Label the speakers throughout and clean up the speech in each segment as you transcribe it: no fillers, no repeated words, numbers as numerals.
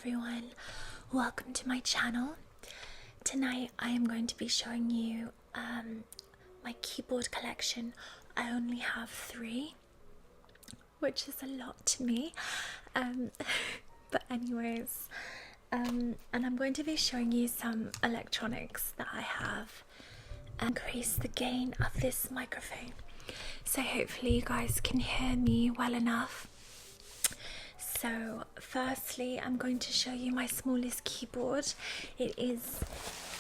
Speaker 1: everyone, welcome to my channel. Tonight I am going to be showing you my keyboard collection. I only have 3, which is a lot to me, but anyways, and I'm going to be showing you some electronics that I have and increase the gain of this microphone, so hopefully you guys can hear me well enough. So firstly, I'm going to show you my smallest keyboard. It is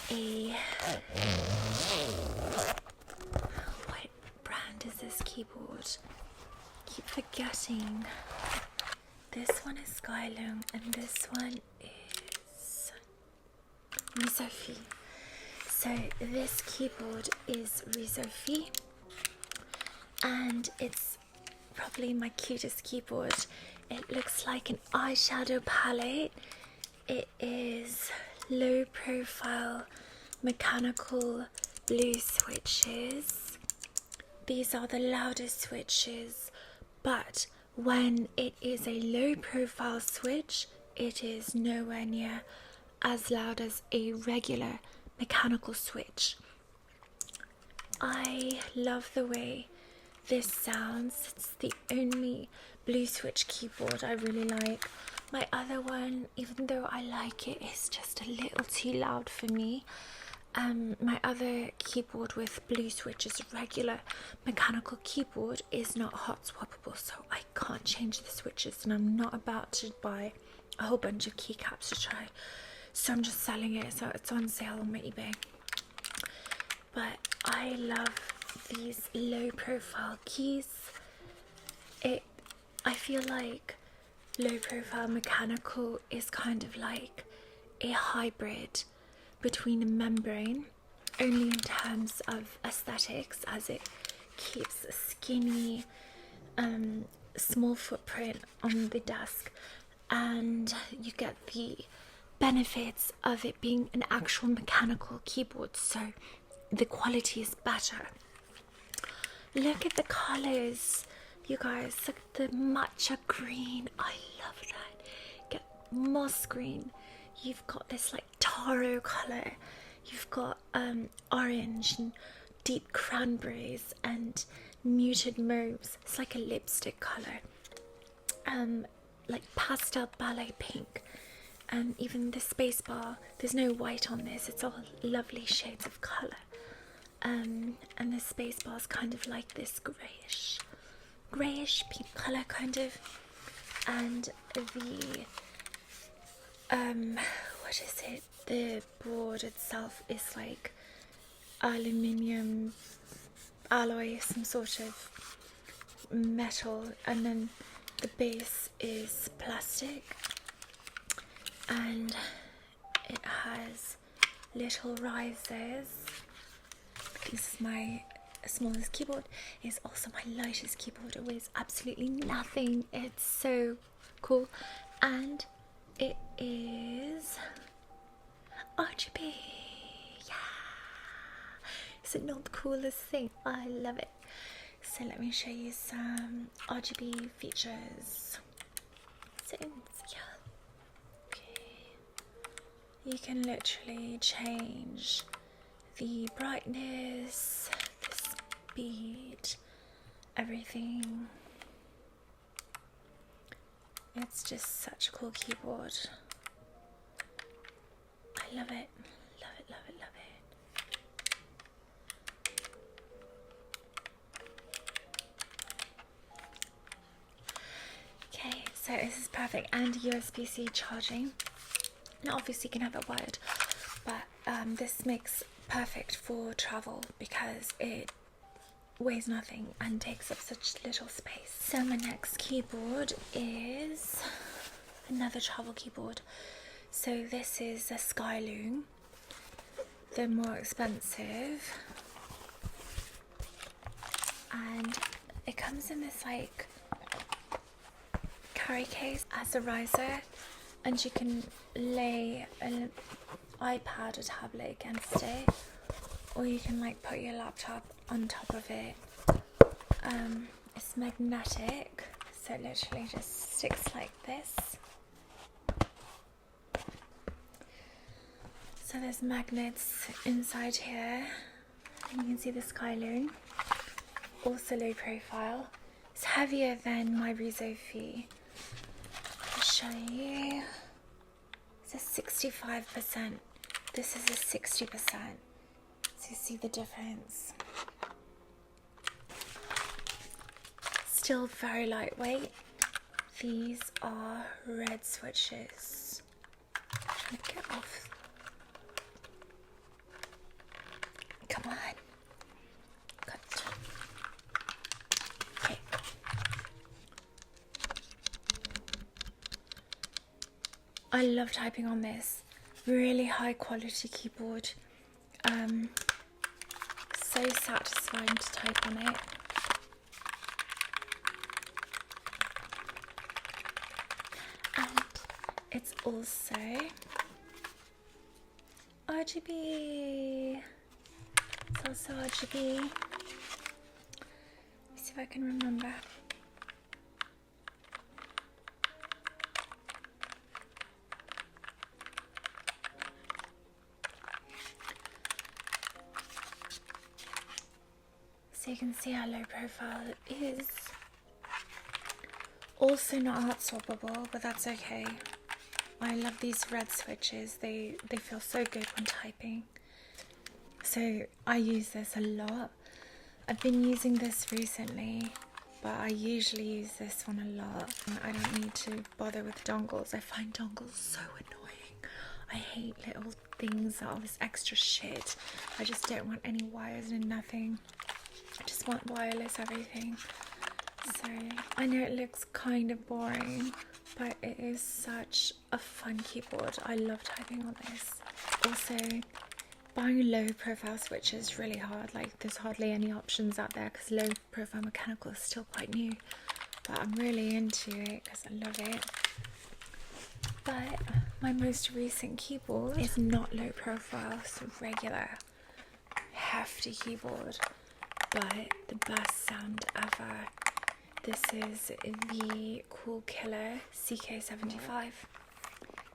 Speaker 1: a... what brand is this keyboard? I keep forgetting. This one is Skylum and this one is Rizophi. So this keyboard is Rizophi and it's probably my cutest keyboard. It looks like an eyeshadow palette. It is low profile mechanical blue switches. These are the loudest switches, but when it is a low profile switch, it is nowhere near as loud as a regular mechanical switch. I love the way this sounds. It's the only blue switch keyboard I really like. My other one, even though I like it, is just a little too loud for me. My other keyboard with blue switches, regular mechanical keyboard, is not hot swappable, so I can't change the switches, and I'm not about to buy a whole bunch of keycaps to try, so I'm just selling it. So it's on sale on my eBay. But I love these low profile keys. I feel like low profile mechanical is kind of like a hybrid between a membrane, only in terms of aesthetics, as it keeps a skinny small footprint on the desk, and you get the benefits of it being an actual mechanical keyboard, so the quality is better. Look at the colors, you guys. Look at the matcha green. I love that. Get moss green. You've got this like taro color. You've got orange and deep cranberries and muted mauves. It's like a lipstick color. Like pastel ballet pink. And even the space bar, there's no white on this. It's all lovely shades of color. And the space bar is kind of like this grayish pink color kind of, and the what is it, the board itself is like aluminium alloy, some sort of metal, and then the base is plastic, and it has little risers. This is my smallest keyboard. It's also my lightest keyboard. It weighs absolutely nothing. It's so cool, and it is RGB. Yeah, is it not the coolest thing? I love it. So let me show you some RGB features. So yeah, okay, you can literally change the brightness, the speed, everything. It's just such a cool keyboard. I love it, love it, love it, love it. Okay, so this is perfect, and USB-C charging. Now obviously you can have it wired, but this makes perfect for travel because it weighs nothing and takes up such little space. So my next keyboard is another travel keyboard. So this is a Skylum. They're more expensive, and it comes in this like carry case as a riser, and you can lay an iPad or tablet against it, or you can like put your laptop on top of it. It's magnetic, so it literally just sticks like this, So there's magnets inside here. And you can see the Skyloon. Also low profile. It's heavier than my Rizo-Phi. I'll show you. It's a 65%. This is a 60%. So you see the difference. Still very lightweight. These are red switches. I'm trying to get off. Come on. Cut. Okay. I love typing on this. Really high quality keyboard. So satisfying to type on it. And it's also RGB. It's also RGB. Let me see if I can remember. So you can see how low profile it is. Also not heart swappable, but that's okay. I love these red switches. They feel so good when typing. So I use this a lot. I've been using this recently, but I usually use this one a lot. I don't need to bother with dongles. I find dongles so annoying. I hate little things that are this extra shit. I just don't want any wires and nothing. I just want wireless everything. So I know it looks kind of boring, but it is such a fun keyboard. I love typing on this. Also, buying low profile switch is really hard. Like, there's hardly any options out there because low profile mechanical is still quite new, but I'm really into it because I love it. But my most recent keyboard is not low profile, it's a regular hefty keyboard, but the best sound ever. This is the Cool Killer CK75.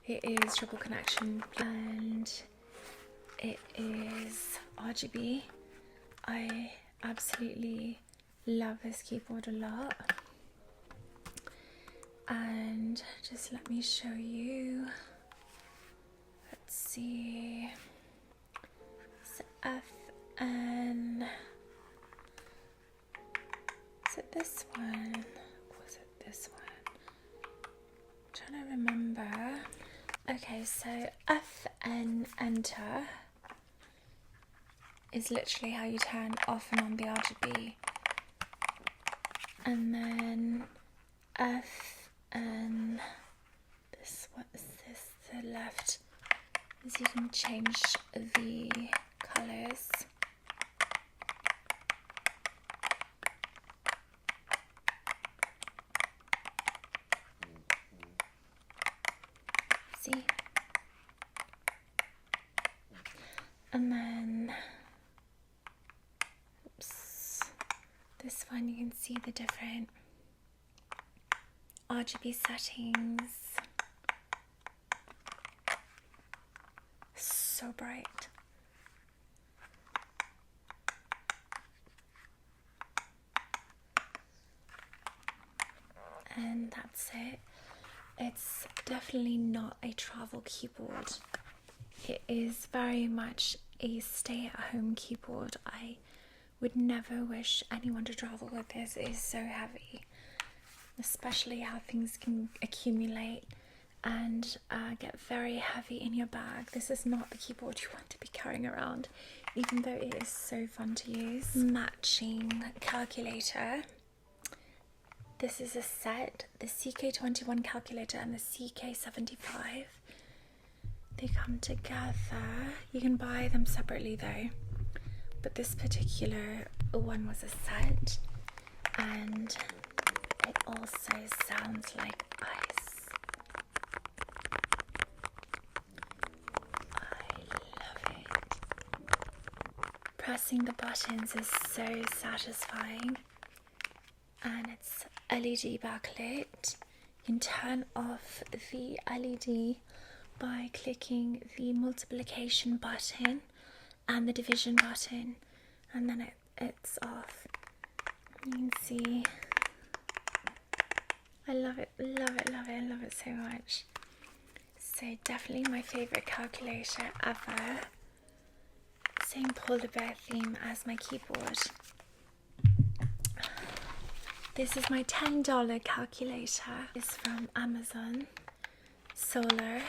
Speaker 1: It is triple connection and it is RGB. I absolutely love this keyboard a lot. And just let me show you. Let's see. It's FN. Is it this one? Or was it this one? I'm trying to remember. Okay, so FN enter is literally how you turn off and on the RGB. And then FN, this, what is this? The left is you can change the colours. See? And then, oops, this one you can see the different RGB settings. So bright. And that's it. It's definitely not a travel keyboard. It is very much a stay-at-home keyboard. I would never wish anyone to travel with this. It is so heavy, especially how things can accumulate and get very heavy in your bag. This is not the keyboard you want to be carrying around, even though it is so fun to use. Matching calculator. This is a set, the CK21 calculator and the CK75. They come together. You can buy them separately though, but this particular one was a set, and it also sounds like ice. I love it. Pressing the buttons is so satisfying, and it's LED backlit. You can turn off the LED by clicking the multiplication button and the division button, and then it's off. You can see. I love it, love it, love it, I love it so much. So definitely my favourite calculator ever. Same polar bear theme as my keyboard. This is my $10 calculator. It's from Amazon. Solar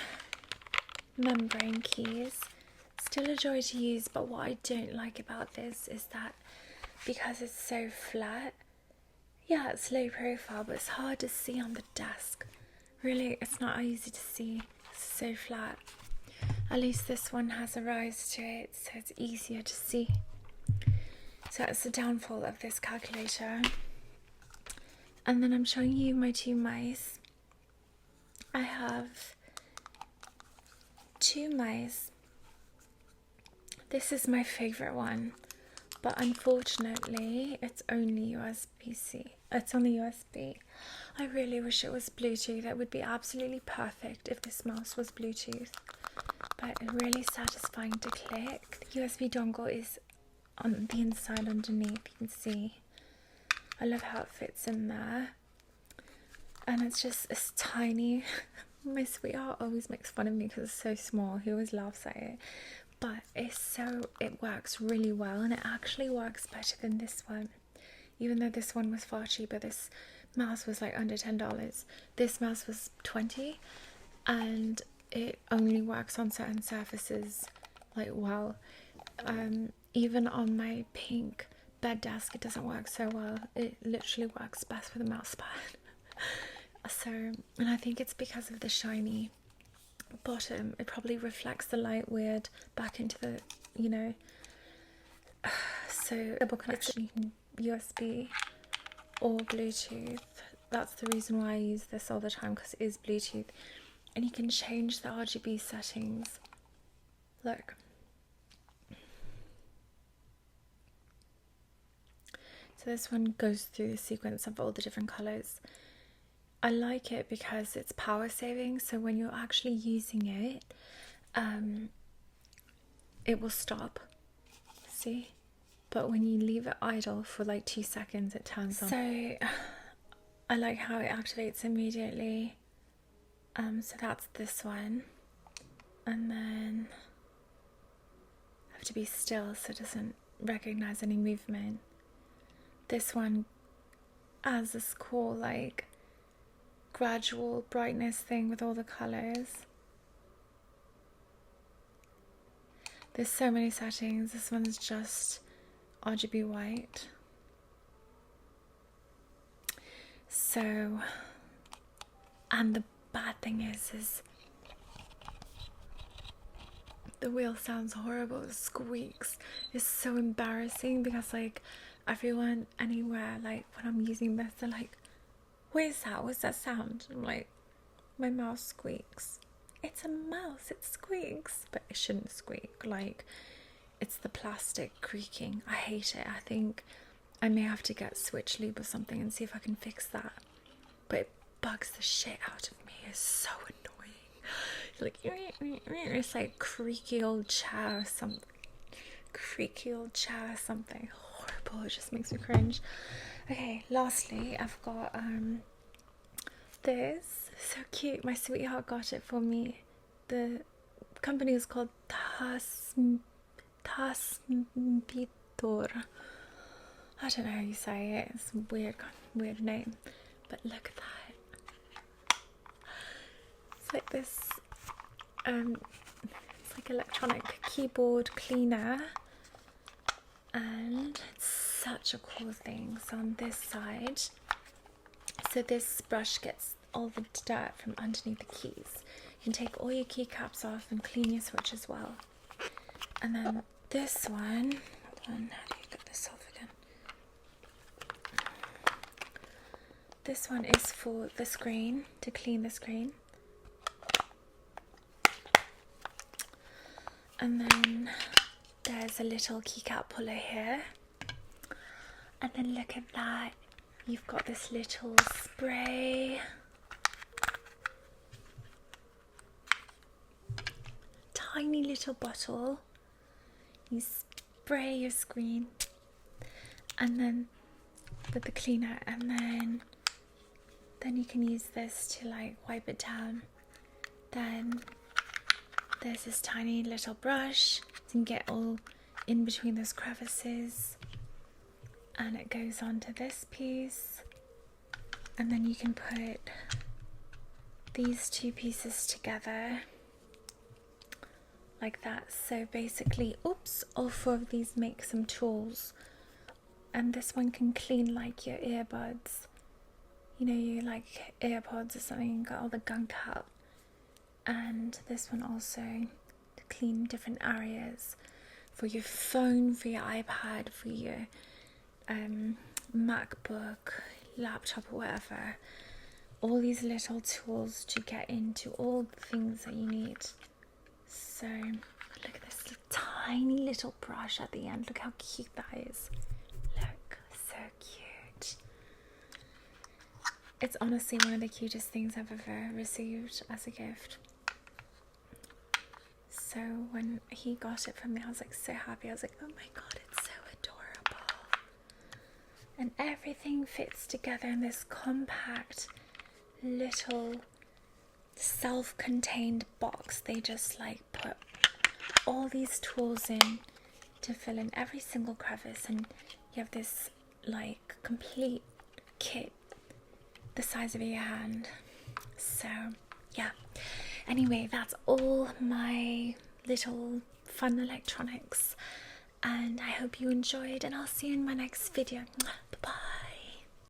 Speaker 1: membrane keys. Still a joy to use, but what I don't like about this is that because it's so flat, yeah, it's low profile, but it's hard to see on the desk. Really, it's not easy to see. It's so flat. At least this one has a rise to it, so it's easier to see. So that's the downfall of this calculator. And then I'm showing you my two mice. I have two mice. This is my favourite one, but unfortunately it's only USB-C. It's only USB. I really wish it was Bluetooth. It would be absolutely perfect if this mouse was Bluetooth. But it's really satisfying to click. The USB dongle is on the inside underneath, you can see. I love how it fits in there. And it's tiny. My sweetheart always makes fun of me because it's so small. He always laughs at it. But it works really well, and it actually works better than this one. Even though this one was far cheaper, this mouse was like under $10. This mouse was $20, and it only works on certain surfaces like well. Even on my pink bed desk, it doesn't work so well. It literally works best with a mouse pad. So, and I think it's because of the shiny bottom. It probably reflects the light weird back into the, you know. So double connection, USB or Bluetooth. That's the reason why I use this all the time, because it is Bluetooth, and you can change the RGB settings. Look. So this one goes through the sequence of all the different colours. I like it because it's power saving, so when you're actually using it, it will stop, see? But when you leave it idle for like 2 seconds, it turns on. So I like how it activates immediately. So that's this one. And then I have to be still so it doesn't recognize any movement. This one has this cool like gradual brightness thing with all the colours. There's so many settings. This one's just RGB white. So, and the bad thing is the wheel sounds horrible. It squeaks. It's so embarrassing because like everyone anywhere, like when I'm using this, they're like, what is that? What's that sound? I'm like, my mouse squeaks. It's a mouse, it squeaks. But it shouldn't squeak. Like, it's the plastic creaking. I hate it. I think I may have to get switch lube or something and see if I can fix that. But it bugs the shit out of me. It's so annoying. Like, it's like creaky old chair or something. Creaky old chair or something. Horrible. It just makes me cringe. Okay, lastly, I've got this. So cute. My sweetheart got it for me. The company is called Tasmpitor. I don't know how you say it. It's a weird name. But look at that. It's like this it's like electronic keyboard cleaner, and it's such a cool thing. So on this side, so this brush gets all the dirt from underneath the keys. You can take all your keycaps off and clean your switch as well. And then this one, hold on, how do you get this off again? This one is for the screen, to clean the screen. And then there's a little keycap puller here. And then look at that, you've got this little spray. tiny little bottle. You spray your screen and then with the cleaner, and then you can use this to like wipe it down. Then there's this tiny little brush, so you can get all in between those crevices, and it goes onto this piece, and then you can put these two pieces together like that. So basically, oops, all four of these make some tools, and this one can clean like your earbuds. You know, you like AirPods or something and got all the gunk out, and this one also to clean different areas for your phone, for your iPad, for your MacBook, laptop, or whatever. All these little tools to get into all the things that you need. So look at this tiny little brush at the end. Look how cute that is. Look, so cute. It's honestly one of the cutest things I've ever received as a gift. So when he got it from me, I was like so happy. I was like, oh my god, it's so adorable. And everything fits together in this compact little self-contained box. They just like put all these tools in to fill in every single crevice, and you have this like complete kit the size of your hand. So yeah, anyway, that's all my little fun electronics, and I hope you enjoyed, and I'll see you in my next video.